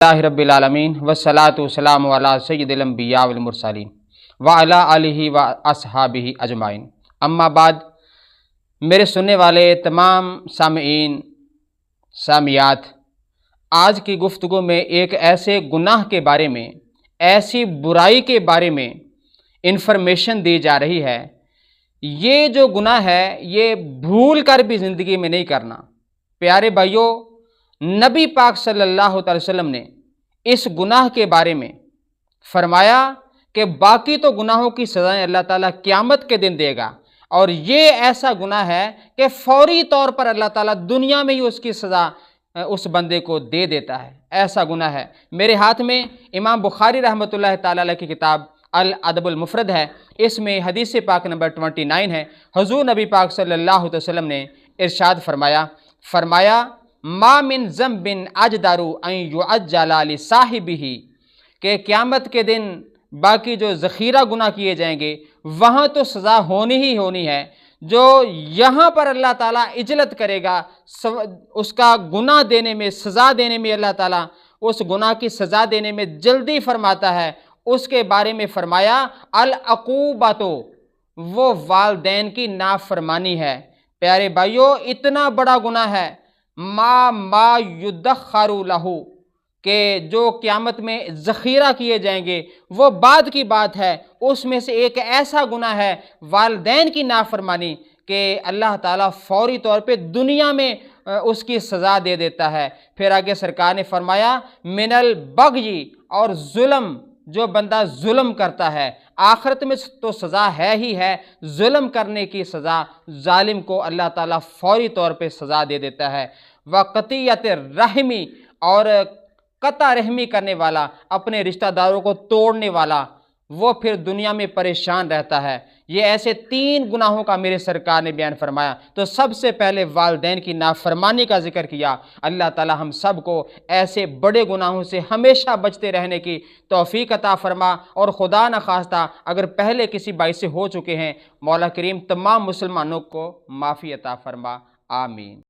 اللہ رب العالمین والصلاۃ والسلام علی سید الانبیاء والمرسلین وعلی آلہ و اصحابہ اجمعین، اما بعد۔ میرے سننے والے تمام سامعین سامعات، آج کی گفتگو میں ایک ایسے گناہ کے بارے میں، ایسی برائی کے بارے میں انفارمیشن دی جا رہی ہے۔ یہ جو گناہ ہے یہ بھول کر بھی زندگی میں نہیں کرنا۔ پیارے بھائیوں، نبی پاک صلی اللہ علیہ وسلم نے اس گناہ کے بارے میں فرمایا کہ باقی تو گناہوں کی سزائیں اللہ تعالیٰ قیامت کے دن دے گا، اور یہ ایسا گناہ ہے کہ فوری طور پر اللہ تعالیٰ دنیا میں ہی اس کی سزا اس بندے کو دے دیتا ہے۔ ایسا گناہ ہے۔ میرے ہاتھ میں امام بخاری رحمۃ اللہ تعالیٰ علیہ کی کتاب الادب المفرد ہے۔ اس میں حدیث پاک نمبر 29 ہے۔ حضور نبی پاک صلی اللہ علیہ وسلم نے ارشاد فرمایا ما من ذنب اجدر ان یعجل لصاحبہ، کہ قیامت کے دن باقی جو ذخیرہ گناہ کیے جائیں گے وہاں تو سزا ہونی ہی ہونی ہے، جو یہاں پر اللہ تعالیٰ اجلت کرے گا، اس کا گناہ دینے میں، سزا دینے میں، اللہ تعالیٰ اس گناہ کی سزا دینے میں جلدی فرماتا ہے۔ اس کے بارے میں فرمایا العقوبۃ، وہ والدین کی نافرمانی ہے۔ پیارے بھائیوں، اتنا بڑا گناہ ہے، ما یدخر لہ، کہ جو قیامت میں ذخیرہ کیے جائیں گے وہ بعد کی بات ہے۔ اس میں سے ایک ایسا گناہ ہے والدین کی نافرمانی کہ اللہ تعالیٰ فوری طور پہ دنیا میں اس کی سزا دے دیتا ہے۔ پھر آگے سرکار نے فرمایا من البغی، اور ظلم، جو بندہ ظلم کرتا ہے، آخرت میں تو سزا ہے ہی ہے، ظلم کرنے کی سزا ظالم کو اللہ تعالیٰ فوری طور پہ سزا دے دیتا ہے۔ وقطیعۃ الرحمی، اور قطع رحمی کرنے والا، اپنے رشتہ داروں کو توڑنے والا، وہ پھر دنیا میں پریشان رہتا ہے۔ یہ ایسے 3 گناہوں کا میرے سرکار نے بیان فرمایا۔ تو سب سے پہلے والدین کی نافرمانی کا ذکر کیا۔ اللہ تعالی ہم سب کو ایسے بڑے گناہوں سے ہمیشہ بچتے رہنے کی توفیق عطا فرما، اور خدا نخواستہ اگر پہلے کسی باعث سے ہو چکے ہیں، مولا کریم تمام مسلمانوں کو معافی عطا فرما، آمین۔